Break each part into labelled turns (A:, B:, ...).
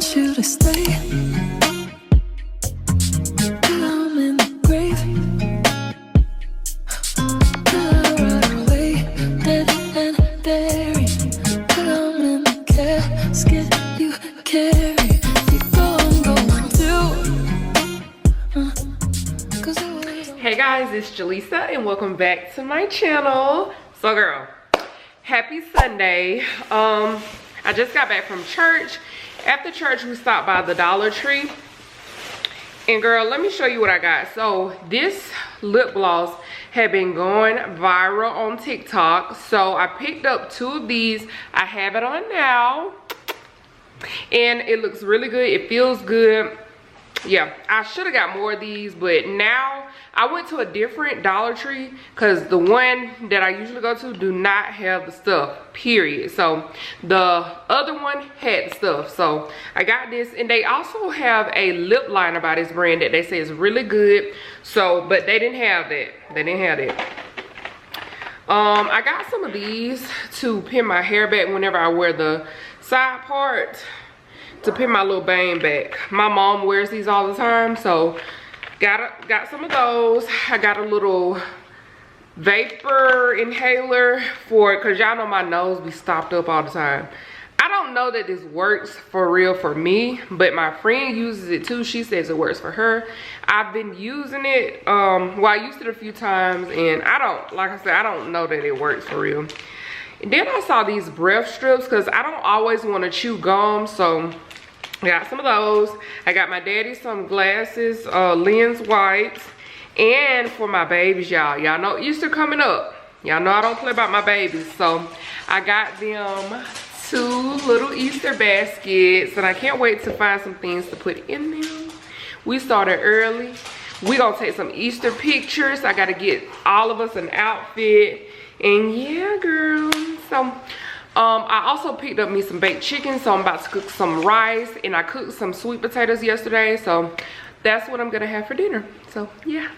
A: want you to stay. Till I'm in the grave. Till I rot away, dead and buried. Till I'm in the casket you carry. You go and go too.
B: Hey guys, it's Jaleesa and welcome back to my channel. So girl, happy Sunday. I just got back from church. After church, we stopped by the Dollar Tree. And girl, let me show you what I got. So this lip gloss had been going viral on TikTok. So I picked up 2 of these. I have it on now. And it looks really good. It feels good. Yeah, I should have got more of these, but now I went to a different Dollar Tree because the one that I usually go to do not have the stuff, period. So the other one had the stuff. So I got this, and they also have a lip liner by this brand that they say is really good. So, but they didn't have that. They didn't have it. I got some of these to pin my hair back whenever I wear the side part, to pin my little bang back. My mom wears these all the time, so got some of those. I got a little vapor inhaler for it, because y'all know my nose be stopped up all the time. I don't know that this works for real for me, but my friend uses it too. She says it works for her. I've been using it, well, I used it a few times, and I don't, like I said, I don't know that it works for real. And then I saw these breath strips, because I don't always want to chew gum, so I got some of those. I got my daddy some glasses, lens wipes, and for my babies, y'all know Easter coming up. Y'all know I don't play about my babies, so I got them 2 little Easter baskets, and I can't wait to find some things to put in them. We started early. We gonna take some Easter pictures. I gotta get all of us an outfit, and yeah, girl. So I also picked up me some baked chicken, so I'm about to cook some rice, and I cooked some sweet potatoes yesterday, so that's what I'm gonna have for dinner. So yeah.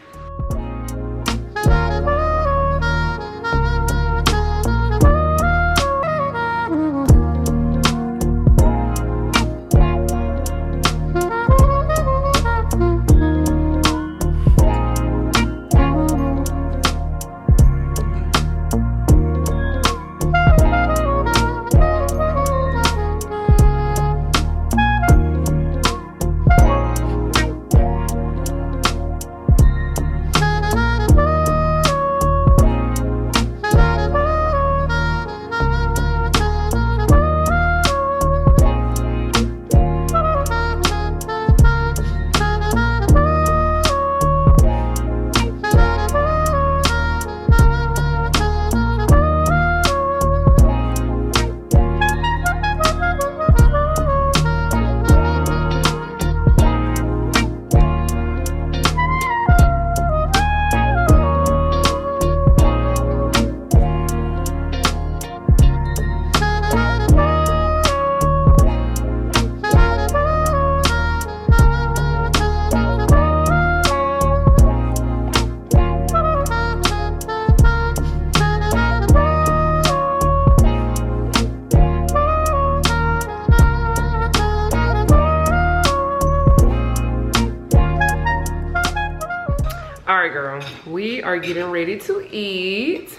B: We are getting ready to eat.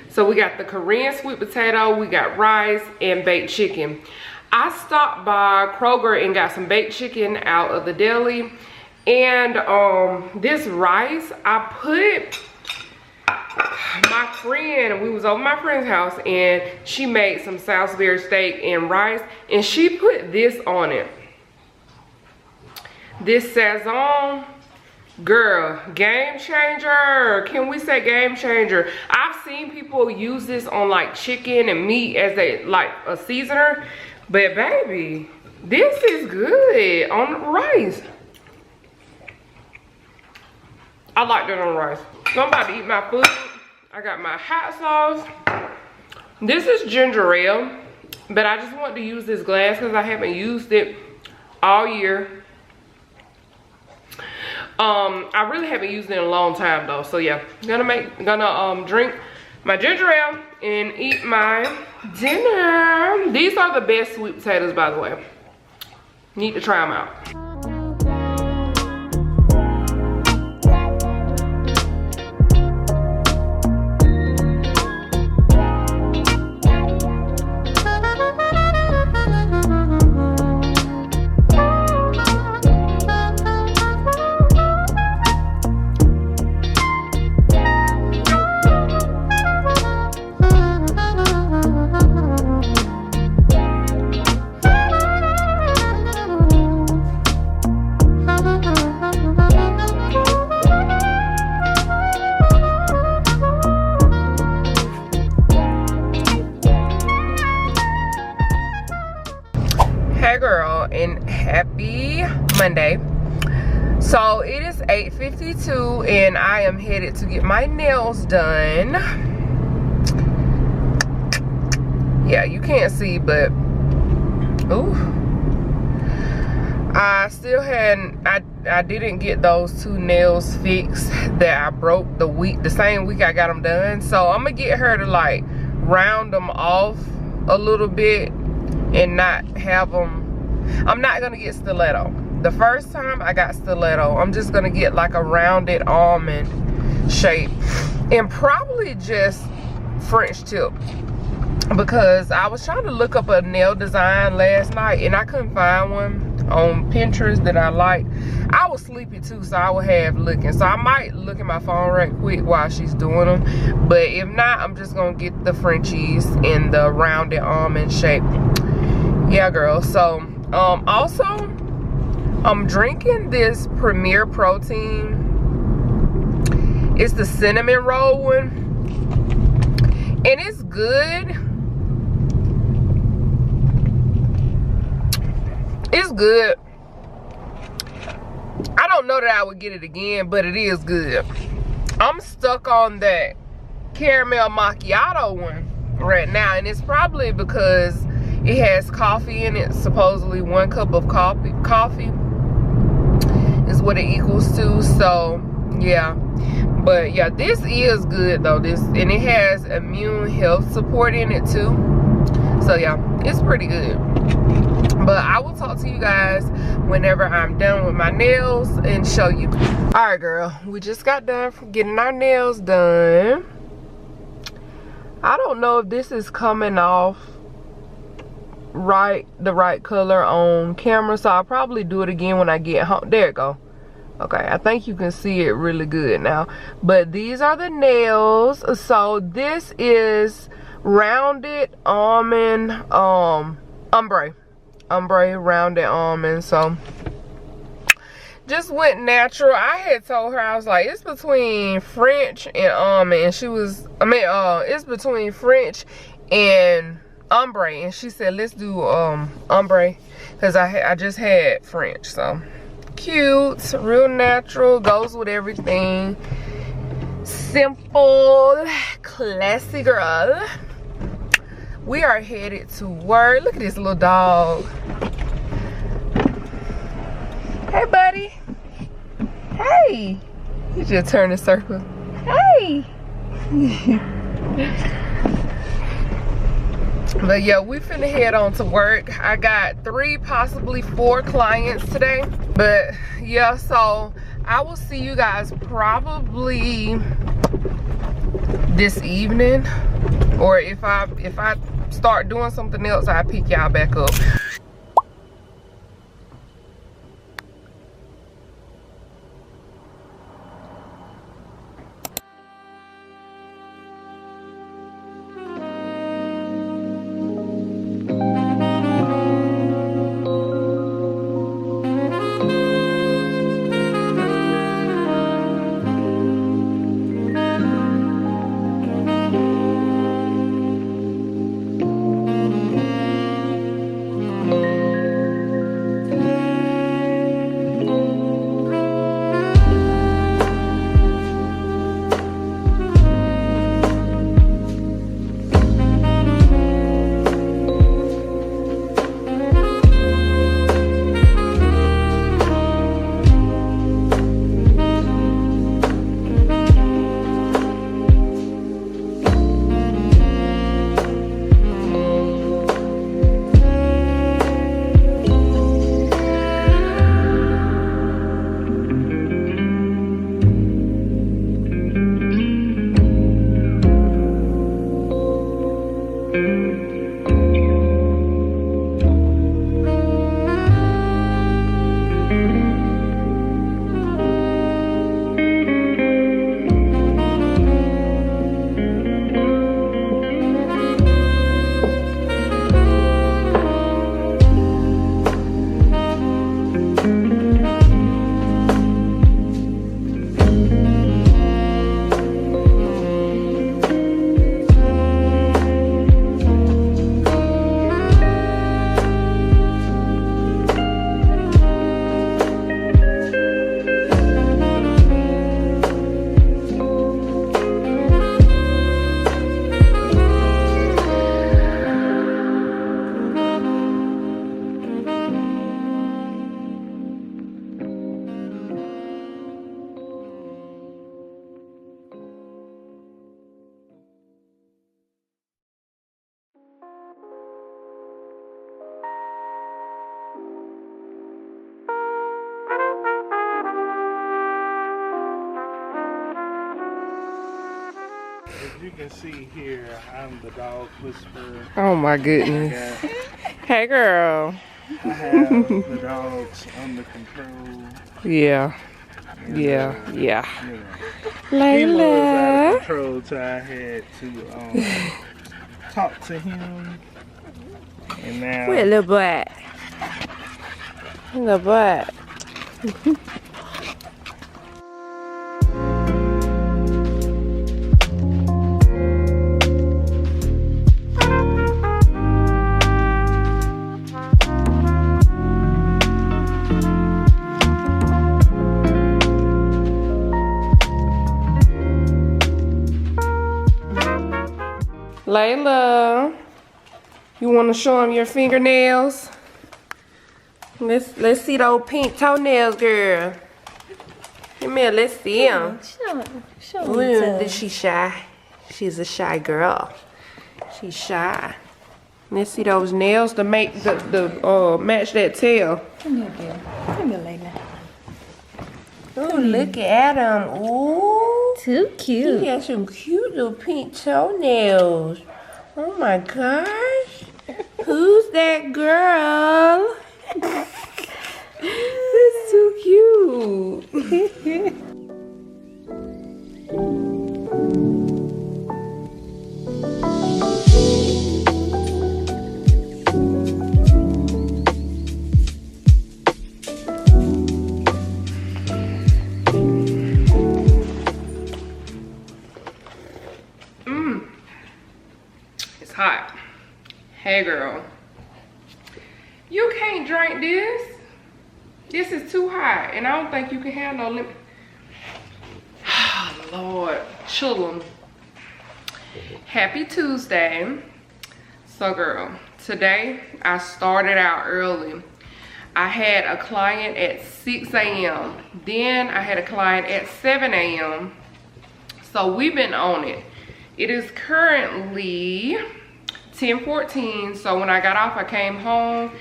B: So we got the Korean sweet potato, we got rice, and baked chicken. I stopped by Kroger and got some baked chicken out of the deli. And this rice, I put my friend, we was over my friend's house, and she made some Salisbury steak and rice, and she put this on it. This Sazon. Girl, game changer. Can we say game changer? I've seen people use this on like chicken and meat as a seasoner, but baby, this is good on rice. I like that on rice. So I'm about to eat my food. I got my hot sauce. This is ginger ale, but I just want to use this glass because I haven't used it all year. I really haven't used it in a long time though, so yeah, gonna drink my ginger ale and eat my dinner. These are the best sweet potatoes, by the way. Need to try them out. Hey girl, and happy Monday. So it is 8:52 and I am headed to get my nails done. Yeah, you can't see, but ooh, I still hadn't, I didn't get those 2 nails fixed that I broke the same week I got them done. So I'm gonna get her to like round them off a little bit and not have them. I'm not gonna get stiletto. The first time I got stiletto, I'm just gonna get like a rounded almond shape and probably just French tip, because I was trying to look up a nail design last night and I couldn't find one on Pinterest that I like. I was sleepy too, so I would have looking. So I might look at my phone right quick while she's doing them, but if not, I'm just gonna get the Frenchies in the rounded almond shape. Yeah girl. So also I'm drinking this Premier Protein. It's the cinnamon roll one and it's good. It's good. I don't know that I would get it again, but it is good. I'm stuck on that caramel macchiato one right now, and it's probably because it has coffee in it. Supposedly 1 cup of coffee is what it equals to. So yeah, but yeah, this is good though. And it has immune health support in it too. So yeah, it's pretty good. But I will talk to you guys whenever I'm done with my nails and show you. All right girl, we just got done from getting our nails done. I don't know if this is coming off the right color on camera, so I'll probably do it again when I get home. There it go. Okay, I think you can see it really good now. But these are the nails. So this is rounded almond ombre rounded almond. So just went natural. I had told her, I was like, it's between French and almond, and she was, it's between French and ombre, and she said let's do ombre because I just had French. So cute, real natural, goes with everything, simple, classy girl. We are headed to work. Look at this little dog. Hey buddy. Hey, he just turned a circle. Hey. But yeah, we finna head on to work. I got 3, possibly 4 clients today. But yeah, so I will see you guys probably this evening, or if I start doing something else, I'll pick y'all back up.
C: As you can see here, I'm the dog whisperer.
B: Oh my goodness.
C: Yeah,
B: Hey girl.
C: I have the dogs under control.
B: Yeah.
C: And,
B: Yeah. Yeah.
C: You know, he was out
B: Layla.
C: of control, so I had to talk to him. And now,
B: Wait, little boy. Little boy. Layla, you want to show him your fingernails? Let's see those pink toenails, girl. Come here, let's see them. Ooh, she's shy. She's a shy girl. She's shy. Let's see those nails to make the match that tail.
D: Come here, girl. Come here, Layla.
B: Ooh, look at him. Ooh.
D: Too
B: He
D: cute.
B: has some cute little pink toenails. Oh my gosh. Who's that girl? That's too cute. It's hot. Hey girl, you can't drink this. This is too hot, and I don't think you can handle no limit. Lord, chillin'. Happy Tuesday. So girl, today I started out early. I had a client at 6 a.m. Then I had a client at 7 a.m. So we've been on it. It is currently 10:14. So when I got off, I came home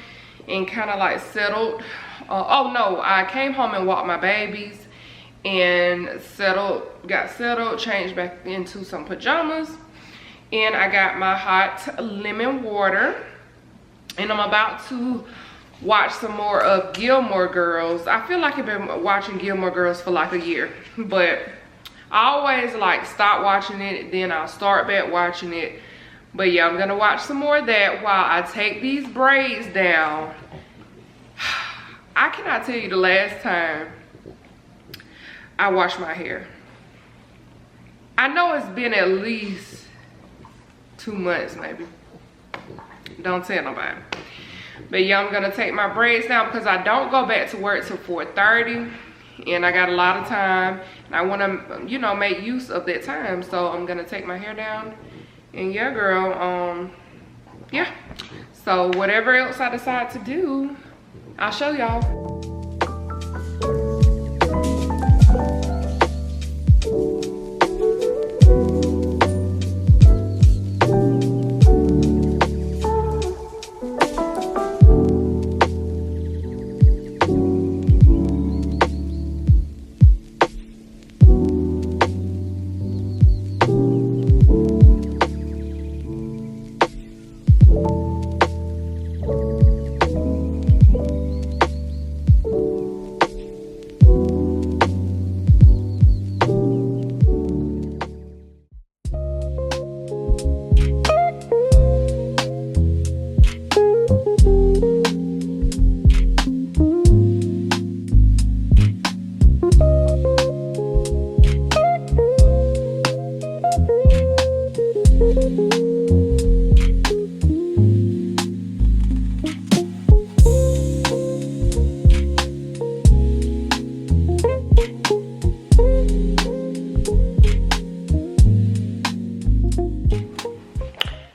B: and kind of like settled. Oh no, I came home and walked my babies and got settled, changed back into some pajamas. And I got my hot lemon water. And I'm about to watch some more of Gilmore Girls. I feel like I've been watching Gilmore Girls for like a year. But I always like stop watching it, then I'll start back watching it. But yeah, I'm gonna watch some more of that while I take these braids down. I cannot tell you the last time I washed my hair. I know it's been at least 2 months maybe. Don't tell nobody. But yeah, I'm gonna take my braids down because I don't go back to work till 4:30. And I got a lot of time. And I wanna, you know, make use of that time. So I'm gonna take my hair down. And yeah, girl, yeah. So whatever else I decide to do, I'll show y'all.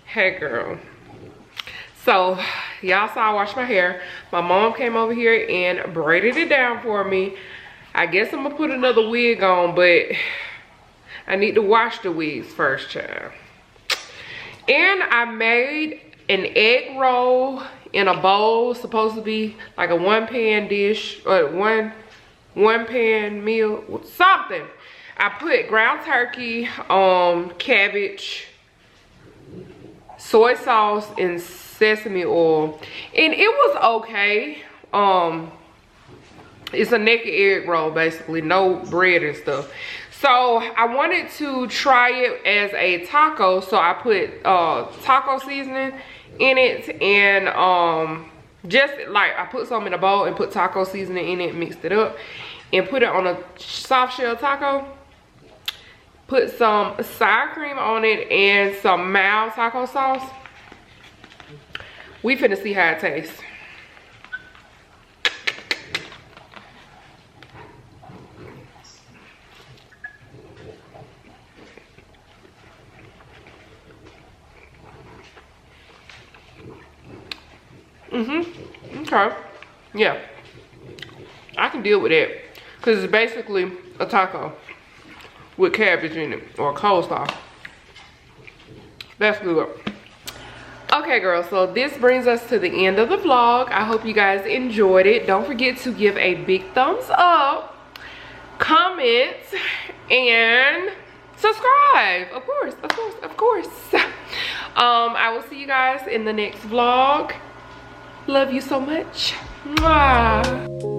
B: Hey girl, so y'all saw I washed my hair. My mom came over here and braided it down for me. I guess I'm gonna put another wig on, but I need to wash the wigs first, child. And I made an egg roll in a bowl, supposed to be like a one pan dish or one pan meal, something. I put ground turkey, cabbage, soy sauce, and sesame oil, and it was okay. It's a naked egg roll, basically, no bread and stuff. So I wanted to try it as a taco, so I put taco seasoning in it, and just like I put some in a bowl and put taco seasoning in it, mixed it up, and put it on a soft shell taco. Put some sour cream on it and some mild taco sauce. We finna see how it tastes. Okay. Yeah. I can deal with that. Because it's basically a taco with cabbage in it, or coleslaw. That's good. Okay, girls, so this brings us to the end of the vlog. I hope you guys enjoyed it. Don't forget to give a big thumbs up, comment, and subscribe. Of course, of course, of course. I will see you guys in the next vlog. Love you so much. Mwah.